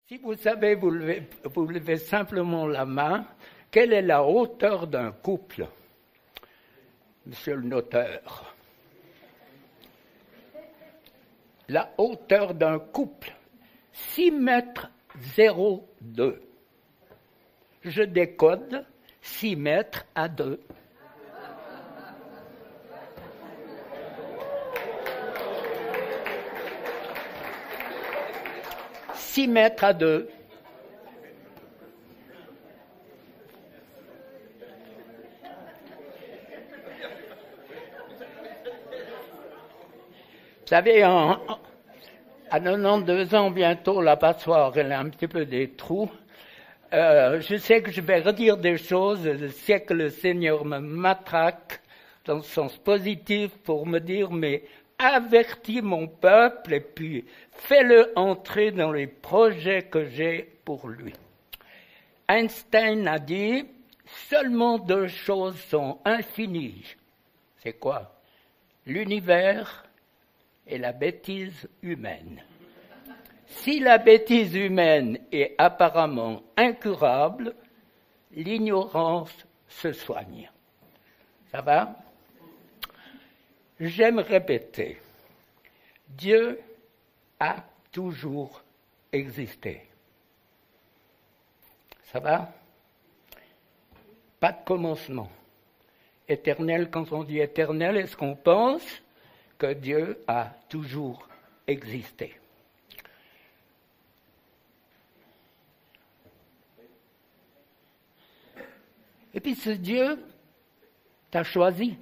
Si vous savez, vous levez simplement la main. Quelle est la hauteur d'un couple, monsieur le notaire? La hauteur d'un couple, 6 mètres 02. Je décode 6 mètres à 2. « 6 mètres à 2. Vous savez, à 92 ans bientôt, la passoire, elle a un petit peu des trous. Je sais que je vais redire des choses, je sais que le Seigneur me matraque dans le sens positif pour me dire, mais avertis mon peuple et puis fais-le entrer dans les projets que j'ai pour lui. Einstein a dit, seulement 2 choses sont infinies. C'est quoi? L'univers et la bêtise humaine. Si la bêtise humaine est apparemment incurable, l'ignorance se soigne. Ça va? J'aime répéter, Dieu a toujours existé. Ça va? Pas de commencement. Éternel, quand on dit éternel, est-ce qu'on pense que Dieu a toujours existé? Et puis ce Dieu t'a choisi.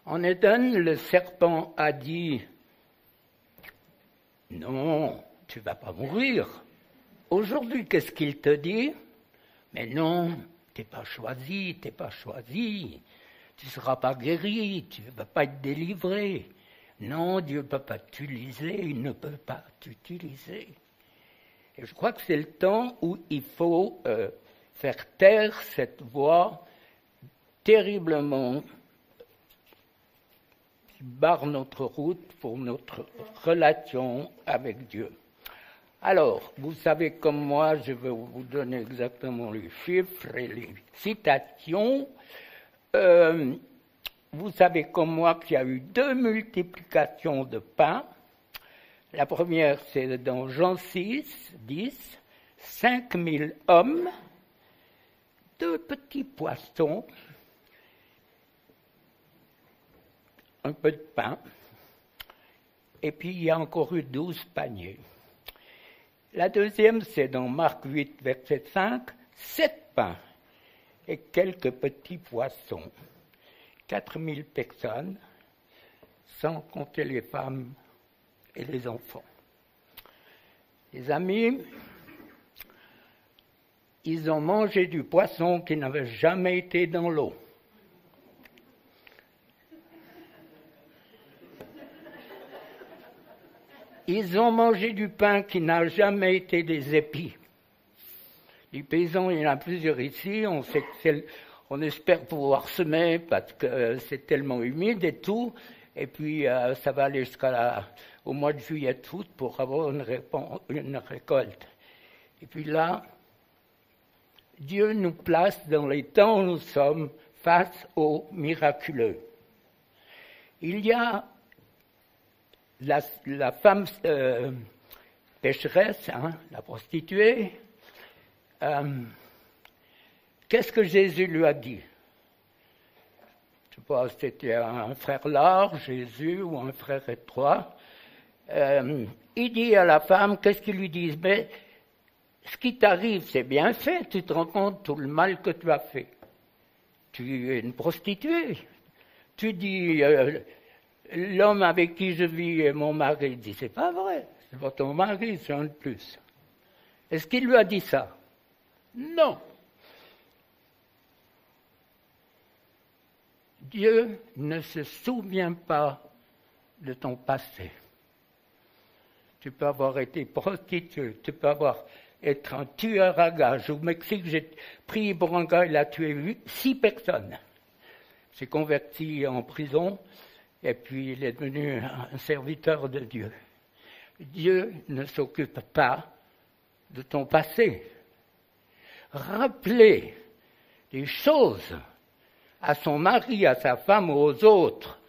En Éden, le serpent a dit « Non, tu ne vas pas mourir. » Aujourd'hui, qu'est-ce qu'il te dit? « Mais non, tu n'es pas choisi, tu n'es pas choisi. Tu ne seras pas guéri, tu ne vas pas être délivré. Non, Dieu ne peut pas t'utiliser, il ne peut pas t'utiliser. » Et je crois que c'est le temps où il faut faire taire cette voix terriblement qui barre notre route pour notre relation avec Dieu. Alors, vous savez comme moi, je vais vous donner exactement les chiffres et les citations. Vous savez comme moi qu'il y a eu 2 multiplications de pain. La première, c'est dans Jean 6, 10, 5000 hommes, 2 petits poissons, un peu de pain, et puis il y a encore eu 12 paniers. La deuxième, c'est dans Marc 8, verset 5, 7 pains et quelques petits poissons, 4000 personnes, sans compter les femmes et les enfants. Les amis, ils ont mangé du poisson qui n'avait jamais été dans l'eau. Ils ont mangé du pain qui n'a jamais été des épis. Les paysans, il y en a plusieurs ici, on espère pouvoir semer parce que c'est tellement humide et tout, et puis ça va aller au mois de juillet, août pour avoir une récolte. Et puis là, Dieu nous place dans les temps où nous sommes face au miraculeux. Il y a la femme pécheresse, la prostituée. Qu'est-ce que Jésus lui a dit? Je ne sais pas si c'était un frère large, Jésus, ou un frère étroit. Il dit à la femme, qu'est-ce qu'il lui dit? Mais ce qui t'arrive, c'est bien fait, tu te rends compte tout le mal que tu as fait. Tu es une prostituée. Tu dis, l'homme avec qui je vis est mon mari. Il dit, c'est pas vrai, c'est pas ton mari, c'est un de plus. Est-ce qu'il lui a dit ça? Non. Dieu ne se souvient pas de ton passé. Tu peux avoir été prostituée, tu peux être un tueur à gages. Au Mexique, j'ai pris pour un gars, il a tué 6 personnes. S'est converti en prison et puis il est devenu un serviteur de Dieu. Dieu ne s'occupe pas de ton passé. Rappeler des choses à son mari, à sa femme ou aux autres,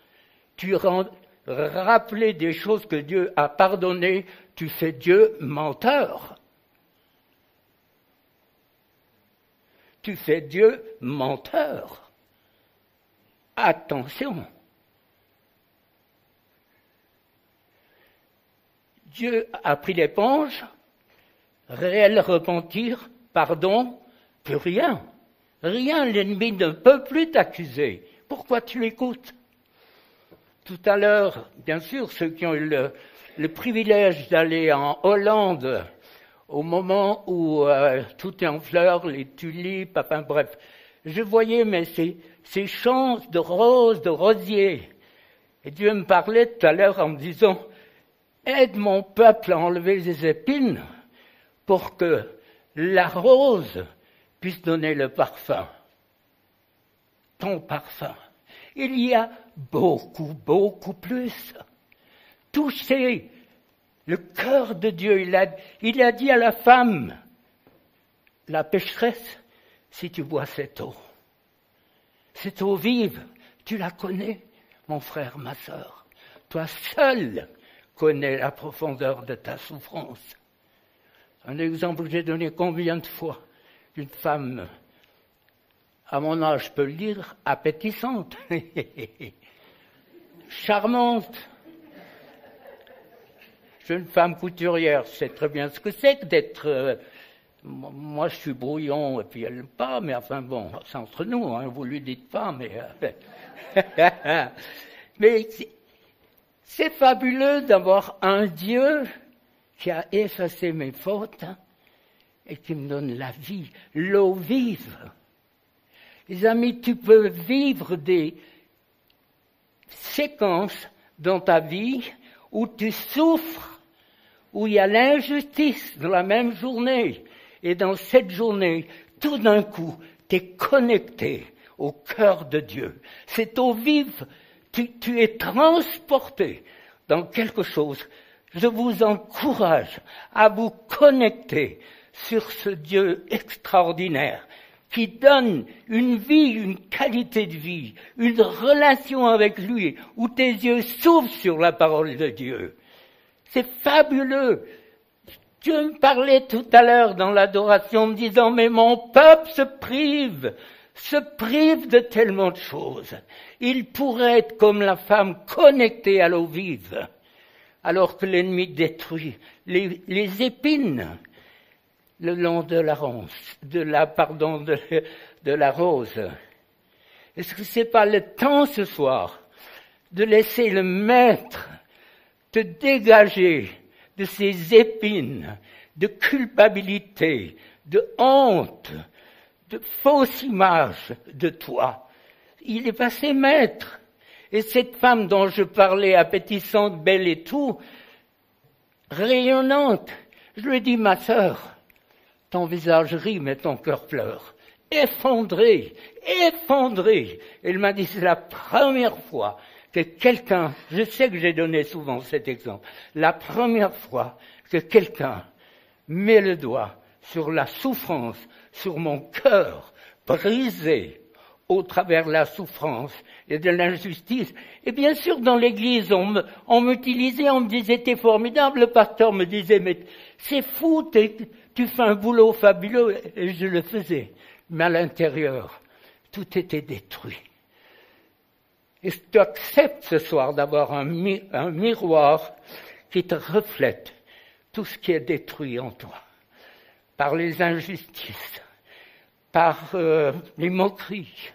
rappeler des choses que Dieu a pardonnées, tu fais Dieu menteur. Tu fais Dieu menteur. Attention. Dieu a pris l'éponge, réel repentir, pardon, plus rien. Rien, l'ennemi ne peut plus t'accuser. Pourquoi tu l'écoutes? Tout à l'heure, bien sûr, ceux qui ont eu le privilège d'aller en Hollande, au moment où tout est en fleurs, les tulipes, enfin bref, je voyais ces champs de roses, de rosiers. Et Dieu me parlait tout à l'heure en me disant, aide mon peuple à enlever les épines pour que la rose puisse donner le parfum. Ton parfum. Il y a beaucoup, beaucoup plus. Toucher le cœur de Dieu. Il a dit à la femme, la pécheresse, si tu bois cette eau vive, tu la connais, mon frère, ma sœur. Toi seul connais la profondeur de ta souffrance. Un exemple que j'ai donné combien de fois d'une femme, à mon âge, je peux le dire, appétissante, charmante. Jeune femme couturière, je sais très bien ce que c'est que d'être... moi, je suis brouillon, et puis elle n'aime pas, mais enfin bon, c'est entre nous, hein, vous lui dites pas, mais... mais c'est fabuleux d'avoir un Dieu qui a effacé mes fautes et qui me donne la vie, l'eau vive. Les amis, tu peux vivre des séquences dans ta vie où tu souffres, où il y a l'injustice dans la même journée. Et dans cette journée, tout d'un coup, tu es connecté au cœur de Dieu. Cette eau vive, tu es transporté dans quelque chose. Je vous encourage à vous connecter sur ce Dieu extraordinaire qui donne une vie, une qualité de vie, une relation avec lui où tes yeux s'ouvrent sur la parole de Dieu. C'est fabuleux. Dieu me parlait tout à l'heure dans l'adoration me disant, mais mon peuple se prive de tellement de choses. Il pourrait être comme la femme connectée à l'eau vive, alors que l'ennemi détruit les épines le long de la rose. Est-ce que c'est pas le temps ce soir de laisser le Maître te dégager de ces épines de culpabilité, de honte, de fausse image de toi? Il est passé maître. Et cette femme dont je parlais, appétissante, belle et tout, rayonnante, je lui ai dit, ma sœur, ton visage rit, mais ton cœur pleure. Effondré. Elle m'a dit, c'est la première fois que quelqu'un, je sais que j'ai donné souvent cet exemple, la première fois que quelqu'un met le doigt sur la souffrance, sur mon cœur brisé au travers de la souffrance et de l'injustice. Et bien sûr, dans l'église, on m'utilisait, on me disait, t'es formidable. Le pasteur me disait, mais c'est fou, tu fais un boulot fabuleux. Et je le faisais. Mais à l'intérieur, tout était détruit. Et tu acceptes ce soir d'avoir un miroir qui te reflète tout ce qui est détruit en toi. Par les injustices, par les moqueries.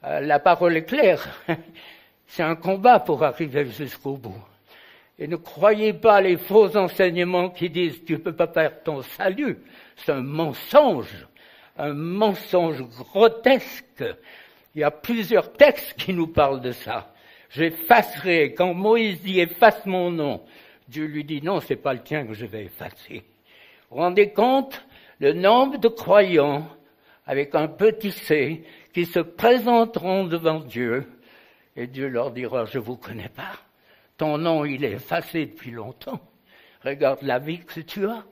La parole est claire. C'est un combat pour arriver jusqu'au bout. Et ne croyez pas les faux enseignements qui disent tu ne peux pas perdre ton salut. C'est un mensonge grotesque. Il y a plusieurs textes qui nous parlent de ça. J'effacerai. Quand Moïse dit efface mon nom, Dieu lui dit non, c'est pas le tien que je vais effacer. Vous vous rendez compte le nombre de croyants avec un petit c qui se présenteront devant Dieu Et Dieu leur dira, je ne vous connais pas. Ton nom, il est effacé depuis longtemps. Regarde la vie que tu as.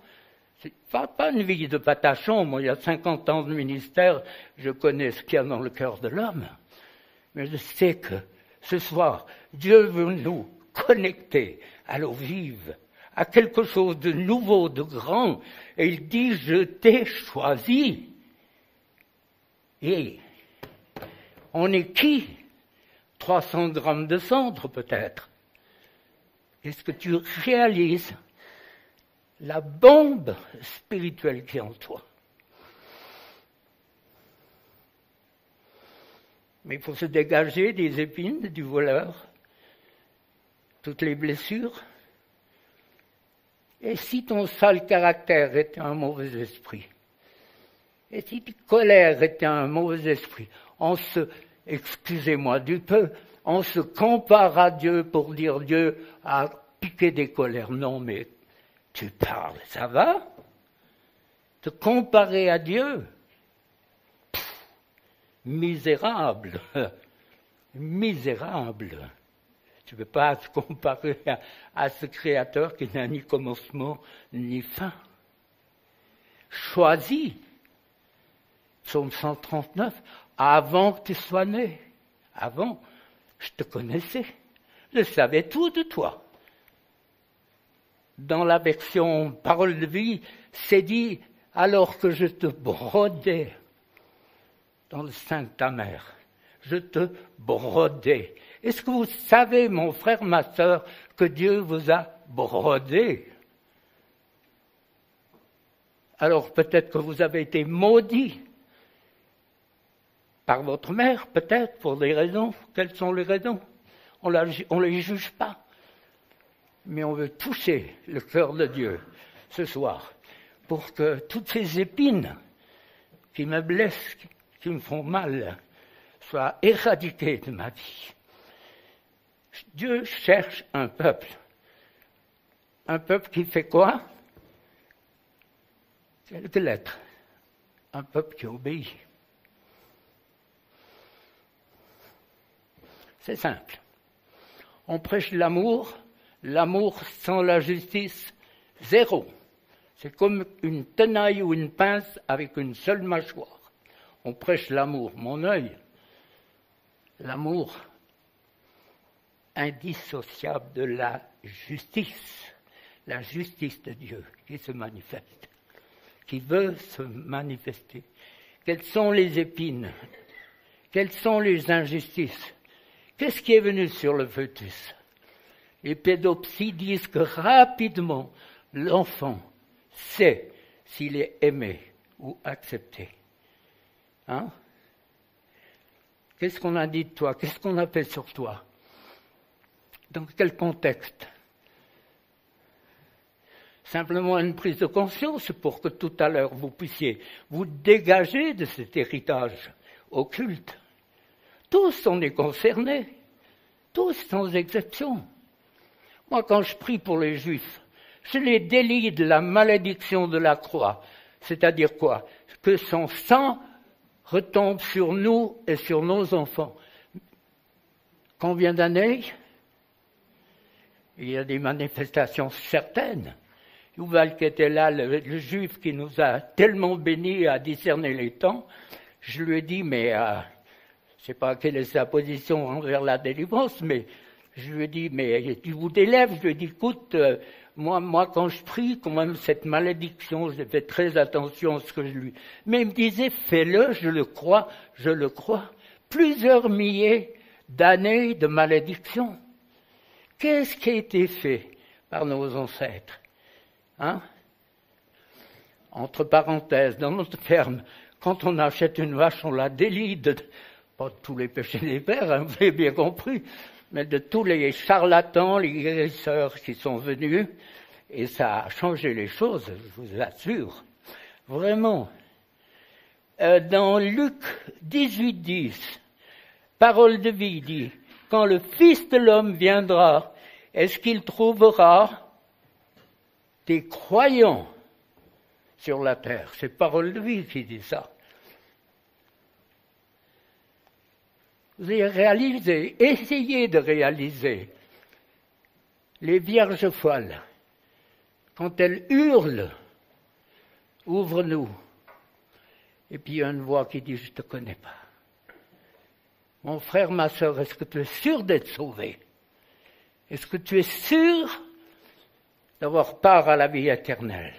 C'est pas une vie de patachon. Moi, il y a 50 ans de ministère, je connais ce qu'il y a dans le cœur de l'homme. Mais je sais que ce soir, Dieu veut nous connecter à l'eau vive, à quelque chose de nouveau, de grand. Et il dit, je t'ai choisi. Et on est qui? 300 grammes de cendre peut-être. Est-ce que tu réalises la bombe spirituelle qui est en toi? Mais il faut se dégager des épines du voleur, toutes les blessures. Et si ton sale caractère était un mauvais esprit, et si ta colère était un mauvais esprit, excusez-moi du peu, on se compare à Dieu pour dire Dieu a piqué des colères. Non, mais tu parles, ça va? Te comparer à Dieu? Misérable, misérable. Tu ne peux pas te comparer à ce Créateur qui n'a ni commencement ni fin. Choisi, Psaume 139, avant que tu sois né, avant, je te connaissais, je savais tout de toi. Dans la version Parole de vie, c'est dit, alors que je te brodais dans le sein de ta mère, je te brodais. Est-ce que vous savez, mon frère, ma sœur, que Dieu vous a brodé? Alors peut-être que vous avez été maudit par votre mère, peut-être, pour des raisons. Quelles sont les raisons? On ne les juge pas. Mais on veut toucher le cœur de Dieu ce soir pour que toutes ces épines qui me blessent, qui me font mal, soient éradiquées de ma vie. Dieu cherche un peuple. Un peuple qui fait quoi? Quelques lettres. Un peuple qui obéit. C'est simple. On prêche l'amour sans la justice, zéro. C'est comme une tenaille ou une pince avec une seule mâchoire. On prêche l'amour, mon œil. L'amour indissociable de la justice de Dieu qui se manifeste, qui veut se manifester. Quelles sont les épines? Quelles sont les injustices? Qu'est-ce qui est venu sur le fœtus? Les pédopsies disent que rapidement, l'enfant sait s'il est aimé ou accepté. Hein? Qu'est-ce qu'on a dit de toi? Qu'est-ce qu'on a fait sur toi? Dans quel contexte? Simplement une prise de conscience pour que tout à l'heure vous puissiez vous dégager de cet héritage occulte. Tous on est concernés, tous sans exception. Moi, quand je prie pour les Juifs, je les délie de la malédiction de la croix. C'est-à-dire quoi? Que son sang retombe sur nous et sur nos enfants. Combien d'années? Il y a des manifestations certaines. Yuval qui était là, le Juif qui nous a tellement bénis à discerner les temps, je lui ai dit, mais je ne sais pas quelle est sa position envers la délivrance, mais je lui ai dit, mais tu vous délèves? Je lui ai dit, écoute, moi quand je prie, quand même cette malédiction, je fais très attention à ce que je lui... Mais il me disait, fais-le, je le crois. Plusieurs milliers d'années de malédiction. Qu'est-ce qui a été fait par nos ancêtres? Hein? Entre parenthèses, dans notre ferme, quand on achète une vache, on la délie de, pas de tous les péchés des pères, hein, vous avez bien compris, mais de tous les charlatans, les guérisseurs qui sont venus, et ça a changé les choses, je vous assure. Vraiment. Dans Luc 18:10, Parole de vie dit, quand le Fils de l'homme viendra, est-ce qu'il trouvera des croyants sur la terre? C'est Parole de vie qui dit ça. vous avez réalisé, essayez de réaliser les vierges folles, quand elles hurlent, ouvre-nous, et puis il y a une voix qui dit, je ne te connais pas. Mon frère, ma sœur, est-ce que tu es sûr d'être sauvé? Est-ce que tu es sûr d'avoir part à la vie éternelle?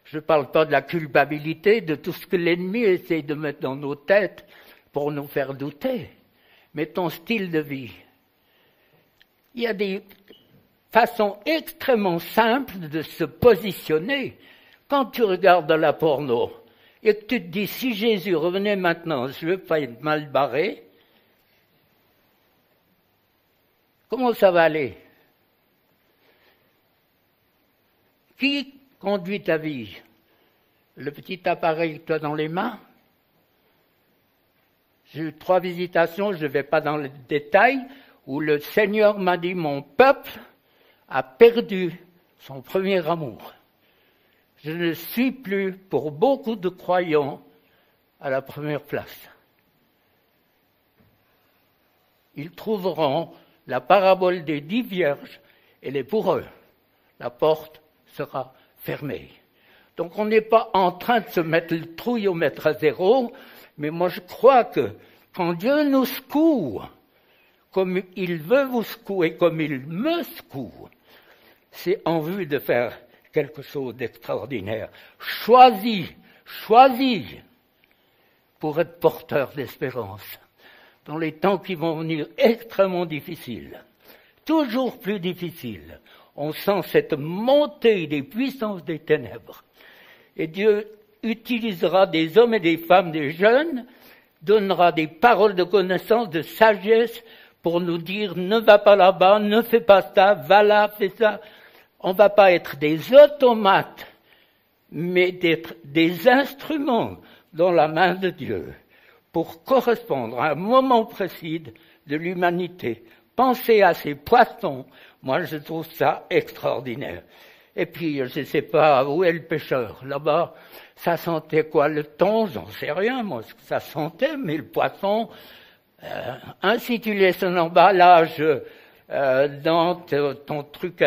Je ne parle pas de la culpabilité, de tout ce que l'ennemi essaie de mettre dans nos têtes pour nous faire douter, mais ton style de vie. Il y a des façons extrêmement simples de se positionner. Quand tu regardes de la porno et que tu te dis, si Jésus revenait maintenant, je ne veux pas être mal barré, comment ça va aller? Qui conduit ta vie? Le petit appareil que tu as dans les mains? J'ai eu 3 visitations, je ne vais pas dans le détail, où le Seigneur m'a dit, mon peuple a perdu son premier amour. Je ne suis plus, pour beaucoup de croyants, à la première place. Ils trouveront la parabole des 10 vierges, elle est pour eux. La porte sera fermée. Donc on n'est pas en train de se mettre le trouillomètre à zéro, mais moi je crois que quand Dieu nous secoue, comme il veut vous secouer, comme il me secoue, c'est en vue de faire quelque chose d'extraordinaire. Choisis pour être porteur d'espérance dans les temps qui vont venir extrêmement difficiles, toujours plus difficiles. On sent cette montée des puissances des ténèbres. Et Dieu utilisera des hommes et des femmes, des jeunes, donnera des paroles de connaissance, de sagesse, pour nous dire, ne va pas là-bas, ne fais pas ça, va là, fais ça. On ne va pas être des automates, mais d'être des instruments dans la main de Dieu pour correspondre à un moment précis de l'humanité. Pensez à ces poissons, moi je trouve ça extraordinaire. Et puis, je ne sais pas où est le pêcheur. Là-bas, ça sentait quoi? Le thon? J'en sais rien, moi, ce que ça sentait, mais le poisson, si tu laisses un emballage dans ton truc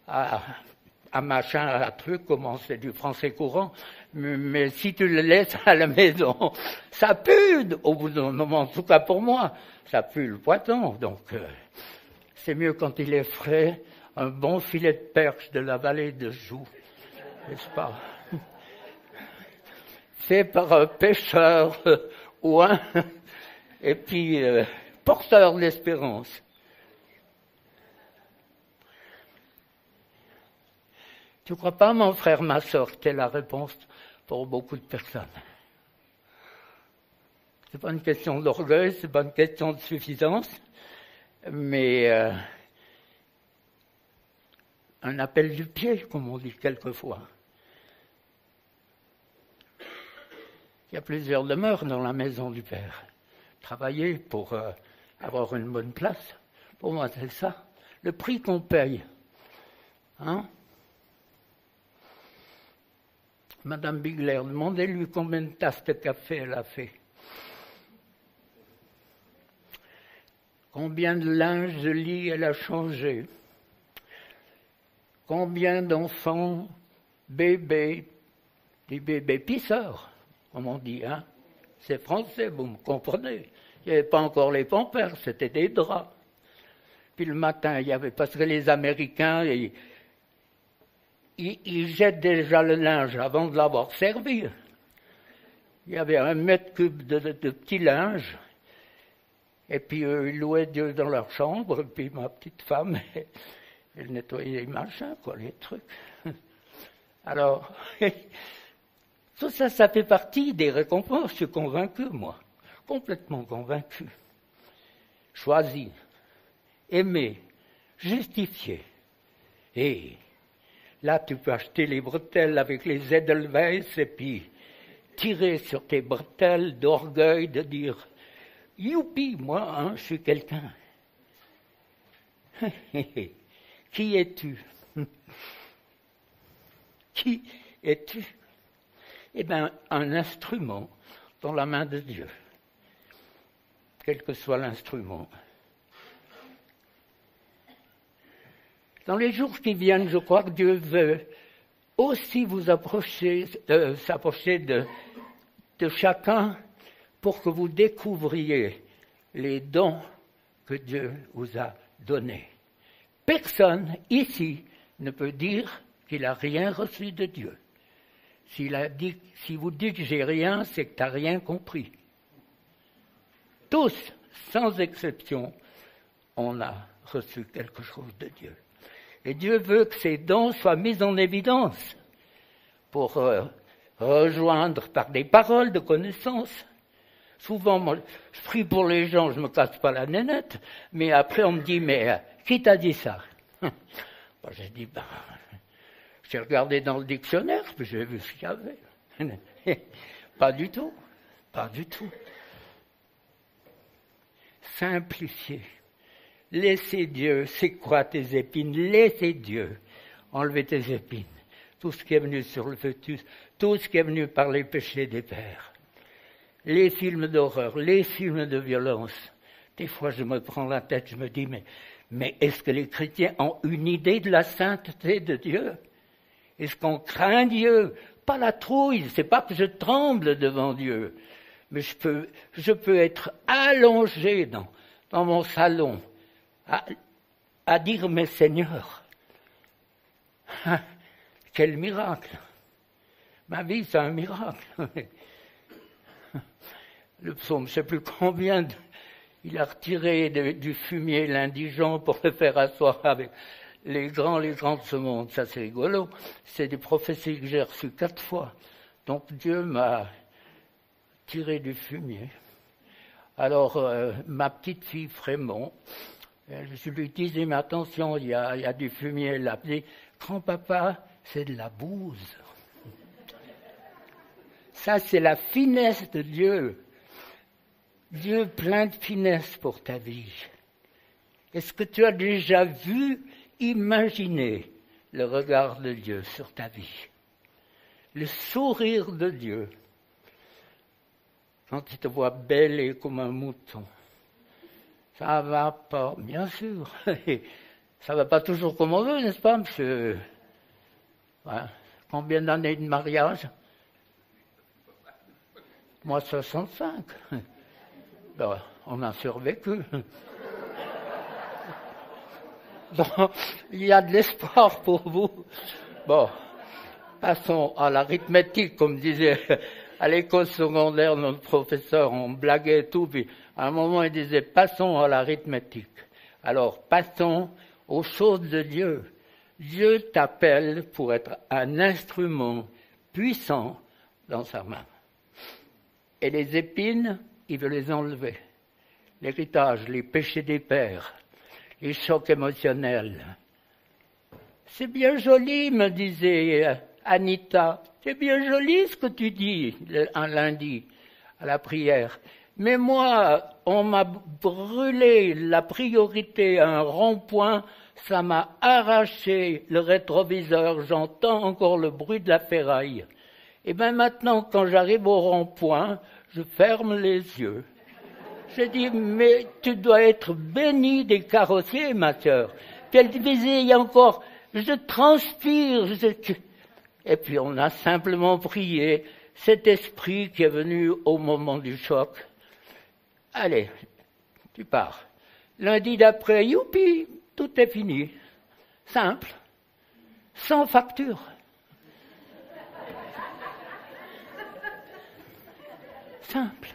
à machin, à truc, comment c'est du français courant, mais si tu le laisses à la maison, ça pue au bout d'un moment, en tout cas pour moi, ça pue le poisson. Donc, c'est mieux quand il est frais, un bon filet de perche de la vallée de Joux, n'est-ce pas? C'est par un pêcheur ou un, et puis porteur d'espérance. Tu ne crois pas, mon frère, ma sœur, que c'est la réponse pour beaucoup de personnes? Ce n'est pas une question d'orgueil, ce n'est pas une question de suffisance, mais un appel du pied, comme on dit quelquefois. Il y a plusieurs demeures dans la maison du Père. Travailler pour avoir une bonne place, pour moi c'est ça, le prix qu'on paye. Hein? Madame Bigler, demandez-lui combien de tasses de café elle a fait. Combien de linge de lit elle a changé. Combien d'enfants, bébés, des bébés pisseurs, comme on dit, hein? C'est français, vous me comprenez. Il n'y avait pas encore les pampers, c'était des draps. Puis le matin, il y avait, parce que les Américains, ils jettent déjà le linge avant de l'avoir servi. Il y avait 1 mètre cube de petit linge. Et puis ils louaient Dieu dans leur chambre. Et puis ma petite femme, elle nettoyait les machins, quoi, les trucs. Alors, tout ça, ça fait partie des récompenses. Je suis convaincu, moi. Complètement convaincu. Choisi, aimé, justifié. Et là, tu peux acheter les bretelles avec les Edelweiss et puis tirer sur tes bretelles d'orgueil, de dire « Youpi, moi, hein, je suis quelqu'un. » Qui es-tu? Qui es-tu? Eh bien, un instrument dans la main de Dieu. quel que soit l'instrument. Dans les jours qui viennent, je crois que Dieu veut aussi vous s'approcher de chacun pour que vous découvriez les dons que Dieu vous a donnés. Personne ici ne peut dire qu'il n'a rien reçu de Dieu. Si vous dites que j'ai rien, c'est que tu n'as rien compris. Tous, sans exception, on a reçu quelque chose de Dieu. Et Dieu veut que ces dons soient mis en évidence pour rejoindre par des paroles de connaissance. Souvent, moi, je prie pour les gens, je ne me casse pas la nénette, mais après on me dit, mais qui t'a dit ça? J'ai dit, j'ai regardé dans le dictionnaire, puis j'ai vu ce qu'il y avait. Pas du tout, pas du tout. Simplifier. Laissez Dieu, c'est quoi tes épines? Laissez Dieu enlever tes épines. Tout ce qui est venu sur le fœtus, tout ce qui est venu par les péchés des pères. Les films d'horreur, les films de violence. Des fois, je me prends la tête, je me dis, mais est-ce que les chrétiens ont une idée de la sainteté de Dieu? Est-ce qu'on craint Dieu? Pas la trouille, c'est pas que je tremble devant Dieu, mais je peux être allongé dans mon salon, à dire, mais Seigneur, quel miracle! Ma vie, c'est un miracle. Le psaume, je ne sais plus combien, il a retiré du fumier l'indigent pour le faire asseoir avec les grands de ce monde. Ça, c'est rigolo. C'est des prophéties que j'ai reçues 4 fois. Donc Dieu m'a tiré du fumier. Alors, ma petite fille Frémont, je lui disais, mais attention, il y a du fumier là. Elle dit, grand-papa, c'est de la bouse. Ça, c'est la finesse de Dieu. Dieu plein de finesse pour ta vie. Est-ce que tu as déjà vu, imaginé le regard de Dieu sur ta vie? Le sourire de Dieu quand il te voit bêler comme un mouton. Ça va pas, bien sûr. Ça va pas toujours comme on veut, n'est-ce pas, monsieur? Ouais. Combien d'années de mariage? Moi, 65. Ben, on a survécu. Bon, il y a de l'espoir pour vous. Bon, passons à l'arithmétique, comme disait à l'école secondaire notre professeur, on blaguait et tout, puis à un moment il disait, passons à l'arithmétique. Alors, passons aux choses de Dieu. Dieu t'appelle pour être un instrument puissant dans sa main. Et les épines, il veut les enlever. L'héritage, les péchés des pères, les chocs émotionnels. C'est bien joli, me disait Anita. C'est bien joli ce que tu dis un lundi à la prière. Mais moi, on m'a brûlé la priorité à un rond-point, ça m'a arraché le rétroviseur, j'entends encore le bruit de la ferraille. Et bien maintenant, quand j'arrive au rond-point, je ferme les yeux. Je dis, mais tu dois être bénie des carrossiers, ma sœur. Puis elle disait, il y a encore, je transpire. Et puis on a simplement prié cet esprit qui est venu au moment du choc. Allez, tu pars. Lundi d'après, youpi, tout est fini. Simple, sans facture. Simple.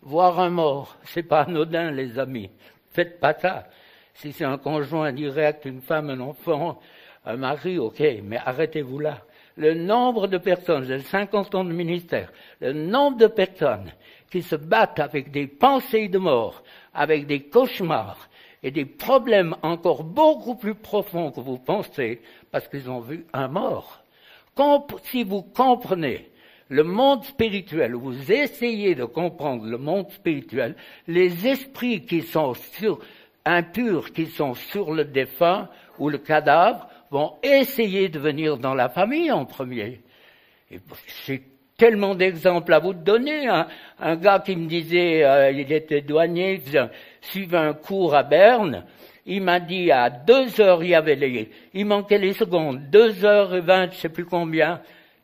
Voir un mort, c'est pas anodin, les amis. Faites pas ça. Si c'est un conjoint direct, une femme, un enfant, un mari, ok, mais arrêtez-vous là. Le nombre de personnes, j'ai 50 ans de ministère, le nombre de personnes qui se battent avec des pensées de mort, avec des cauchemars et des problèmes encore beaucoup plus profonds que vous pensez, parce qu'ils ont vu un mort. Si vous comprenez le monde spirituel, vous essayez de comprendre le monde spirituel, les esprits qui sont impurs, qui sont sur le défunt ou le cadavre, vont essayer de venir dans la famille en premier. Et c'est tellement d'exemples à vous donner. Un gars qui me disait, il était douanier, il suivait un cours à Berne. Il m'a dit à 2h, il manquait les secondes, 2h20, je sais plus combien.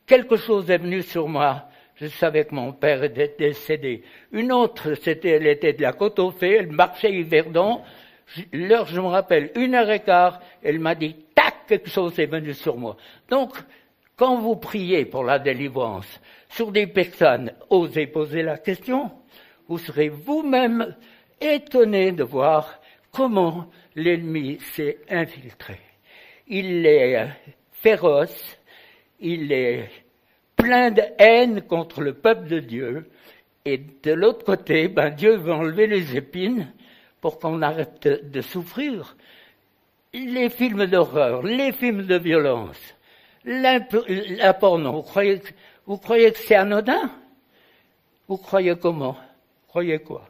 Quelque chose est venu sur moi. Je savais que mon père était décédé. Une autre, elle était de la Côte-aux-Fées, elle marchait Yverdon. L'heure, je me rappelle, 1h15, elle m'a dit, tac, quelque chose est venu sur moi. Donc, quand vous priez pour la délivrance sur des personnes, osez poser la question, vous serez vous-même étonné de voir comment l'ennemi s'est infiltré. Il est féroce, il est plein de haine contre le peuple de Dieu, et de l'autre côté, Dieu veut enlever les épines pour qu'on arrête de souffrir. Les films d'horreur, les films de violence, la porno, vous croyez que c'est anodin? Vous croyez comment? Vous croyez quoi?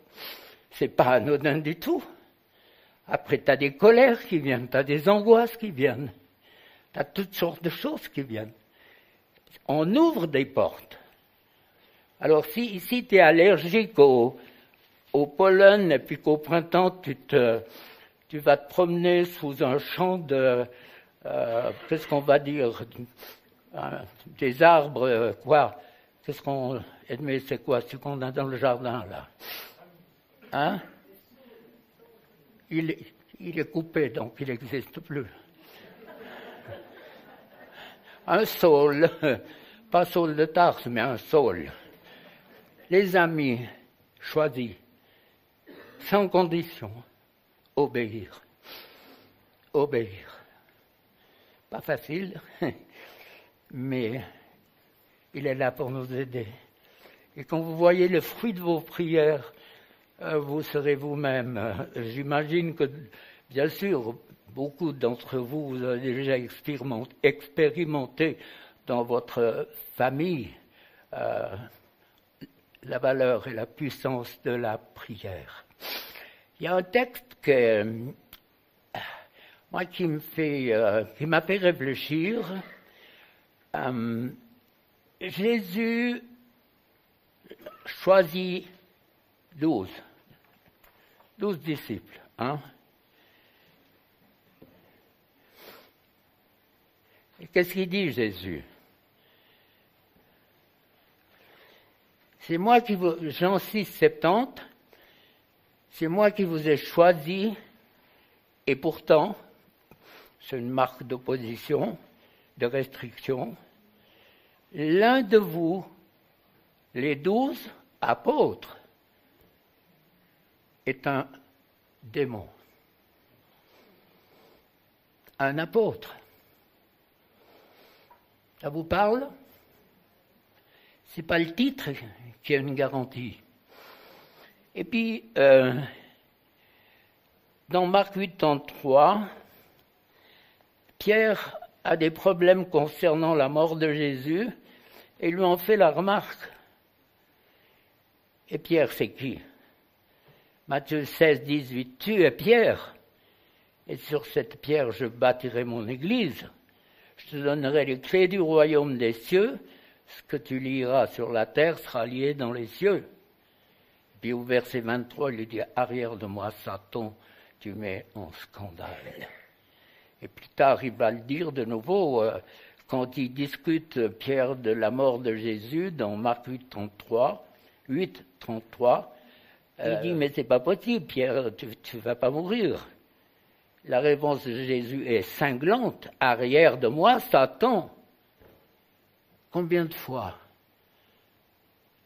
C'est pas anodin du tout. Après, t'as des colères qui viennent, t'as des angoisses qui viennent, t'as toutes sortes de choses qui viennent. On ouvre des portes. Alors, si tu es allergique au pollen et puis qu'au printemps, tu vas te promener sous un champ de, qu'est-ce qu'on va dire, des arbres, quoi? Qu'est-ce qu'on, mais c'est quoi ce qu'on a dans le jardin, là? Hein? Il est coupé, donc il n'existe plus. Un saule, pas saule de Tarse, mais un saule. Les amis choisis, sans condition, obéir. Obéir. Pas facile, mais il est là pour nous aider. Et quand vous voyez le fruit de vos prières, vous serez vous-même. J'imagine que, bien sûr, beaucoup d'entre vous, vous avez déjà expérimenté dans votre famille la valeur et la puissance de la prière. Il y a un texte qui m'a fait réfléchir. Jésus choisit 12 disciples. Et qu'est-ce qu'il dit, Jésus? C'est moi qui vous, Jean 6, 70, c'est moi qui vous ai choisi, et pourtant, c'est une marque d'opposition, de restriction, l'un de vous, les 12 apôtres, est un démon. Un apôtre. Ça vous parle? C'est pas le titre qui a une garantie. Et puis, dans Marc 8, 33, Pierre a des problèmes concernant la mort de Jésus et lui en fait la remarque. Et Pierre, c'est qui? Matthieu 16, 18, tu es Pierre, et sur cette pierre je bâtirai mon église. Je te donnerai les clés du royaume des cieux. Ce que tu liras sur la terre sera lié dans les cieux. Puis au verset 23, il lui dit, arrière de moi, Satan, tu mets en scandale. Et plus tard, il va le dire de nouveau, quand il discute, Pierre, de la mort de Jésus, dans Marc 8, 33, il dit, mais c'est pas possible, Pierre, tu vas pas mourir. La réponse de Jésus est cinglante, arrière de moi, Satan. Combien de fois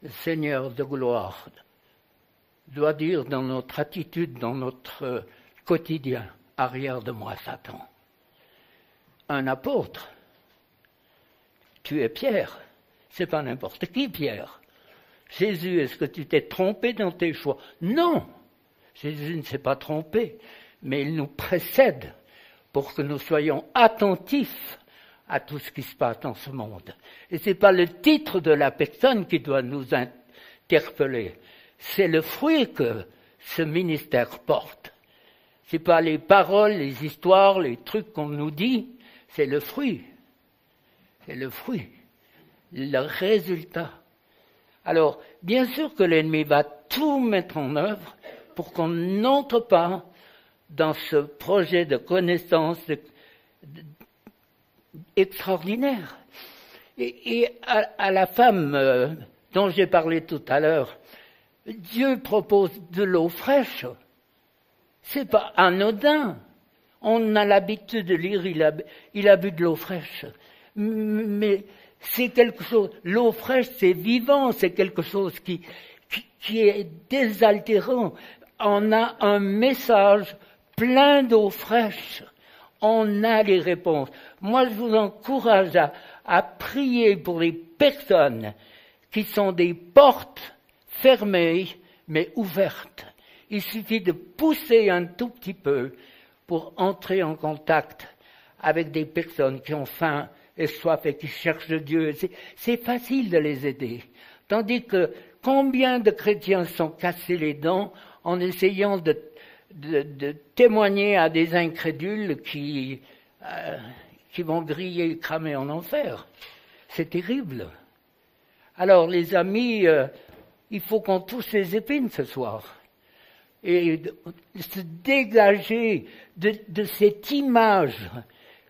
le Seigneur de gloire doit dire dans notre attitude, dans notre quotidien, arrière de moi, Satan. Un apôtre, tu es Pierre, c'est pas n'importe qui, Pierre. Jésus, est-ce que tu t'es trompé dans tes choix? Non, Jésus ne s'est pas trompé, mais il nous précède pour que nous soyons attentifs à tout ce qui se passe dans ce monde. Et c'est pas le titre de la personne qui doit nous interpeller, c'est le fruit que ce ministère porte. C'est pas les paroles, les histoires, les trucs qu'on nous dit, c'est le fruit. C'est le fruit, le résultat Alors, bien sûr que l'ennemi va tout mettre en œuvre pour qu'on n'entre pas dans ce projet de connaissance extraordinaire. Et à la femme dont j'ai parlé tout à l'heure, Dieu propose de l'eau fraîche. C'est pas anodin. On a l'habitude de lire, il a bu de l'eau fraîche. Mais c'est quelque chose, l'eau fraîche, c'est vivant, c'est quelque chose qui est désaltérant. On a un message plein d'eau fraîche. On a les réponses. Moi, je vous encourage à prier pour les personnes qui sont des portes fermées, mais ouvertes. Il suffit de pousser un tout petit peu pour entrer en contact avec des personnes qui ont faim et soif et qui cherchent Dieu. C'est facile de les aider. Tandis que combien de chrétiens sont cassés les dents en essayant de témoigner à des incrédules qui vont griller et cramer en enfer. C'est terrible. Alors, les amis, il faut qu'on touche les épines ce soir. Et se dégager de cette image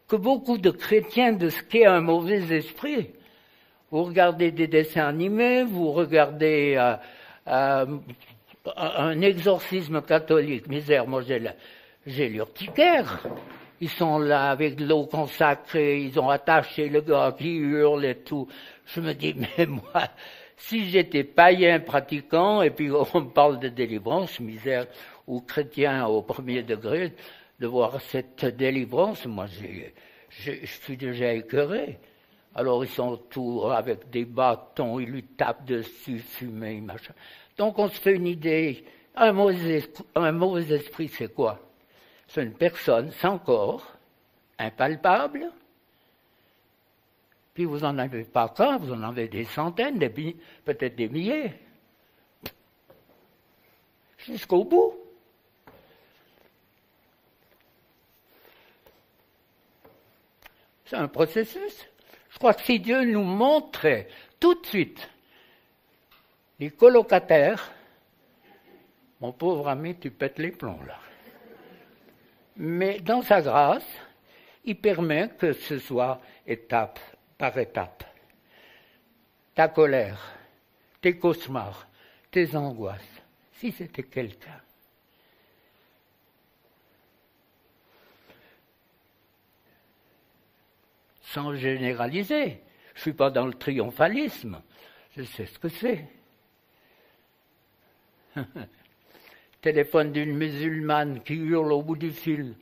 que beaucoup de chrétiens de ce qu'est un mauvais esprit. Vous regardez des dessins animés, vous regardez un exorcisme catholique. Misère, moi j'ai l'urticaire. Ils sont là avec de l'eau consacrée, ils ont attaché le gars qui hurle et tout. Je me dis, mais moi, si j'étais païen pratiquant, et puis on me parle de délivrance, misère, ou chrétien au premier degré, de voir cette délivrance, moi je suis déjà écœuré. Alors ils sont tous avec des bâtons, ils lui tapent dessus, fumée, machin. Donc on se fait une idée, un mauvais esprit c'est quoi? C'est une personne sans corps, impalpable, puis vous n'en avez pas qu'un, vous en avez des centaines, peut-être des milliers. Jusqu'au bout. C'est un processus. Je crois que si Dieu nous montrait tout de suite les colocataires, mon pauvre ami, tu pètes les plombs là. Mais dans sa grâce, il permet que ce soit étape par étape. Ta colère, tes cauchemars, tes angoisses, si c'était quelqu'un. Sans généraliser, je ne suis pas dans le triomphalisme, je sais ce que c'est. Téléphone d'une musulmane qui hurle au bout du fil.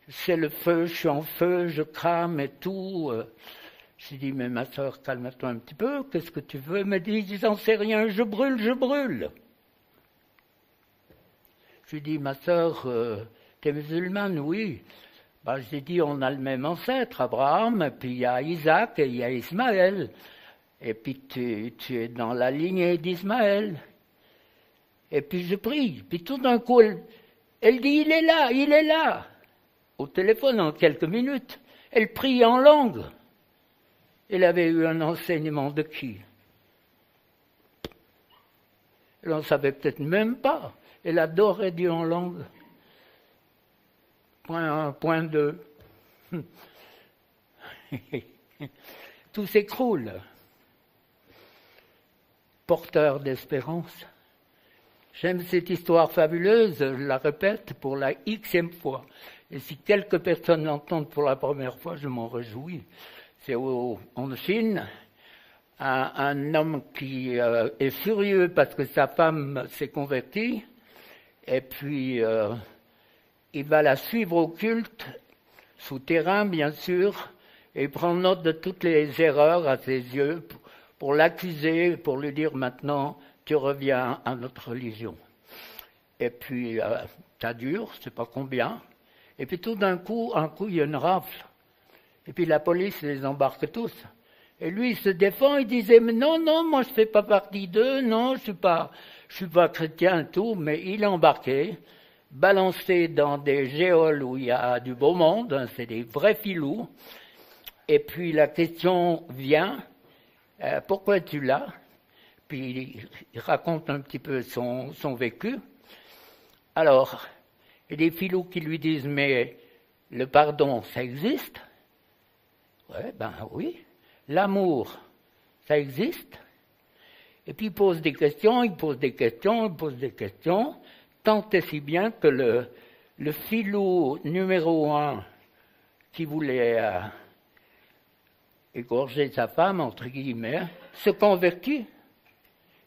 C'est le feu, je suis en feu, je crame et tout. J'ai dit, mais ma soeur, calme-toi un petit peu, qu'est-ce que tu veux? Elle me dit, j'en sais rien, je brûle, je brûle. Je lui dis, ma soeur, t'es musulmane? Oui. Ben, j'ai dit, on a le même ancêtre, Abraham, puis il y a Isaac et il y a Ismaël. Et puis tu es dans la lignée d'Ismaël. Et puis je prie. Puis tout d'un coup, elle dit, il est là, il est là. Au téléphone, en quelques minutes. Elle prie en langue. Elle avait eu un enseignement de qui? Elle n'en savait peut-être même pas. Elle adorait Dieu en langue. Point 1, point 2. Tout s'écroule. Porteur d'espérance. J'aime cette histoire fabuleuse, je la répète pour la xème fois. Et si quelques personnes l'entendent pour la première fois, je m'en réjouis. C'est en Chine, un homme qui est furieux parce que sa femme s'est convertie, et puis il va la suivre au culte, souterrain bien sûr, et il prend note de toutes les erreurs à ses yeux pour l'accuser, pour lui dire maintenant, tu reviens à notre religion. Et puis, ça dure, je ne sais pas combien. Et puis tout d'un coup, il y a une rafle. Et puis la police les embarque tous. Et lui, il se défend, il disait, mais non, moi je ne fais pas partie d'eux, non, je suis pas chrétien et tout, mais il est embarqué, balancé dans des géoles où il y a du beau monde, hein, c'est des vrais filous. Et puis la question vient, pourquoi es-tu là? puis il raconte un petit peu son vécu. Alors, il y a des filous qui lui disent, mais le pardon, ça existe? Ouais, ben oui. L'amour, ça existe? Et puis il pose des questions, tant et si bien que le filou numéro 1 qui voulait égorger sa femme, entre guillemets, se convertit.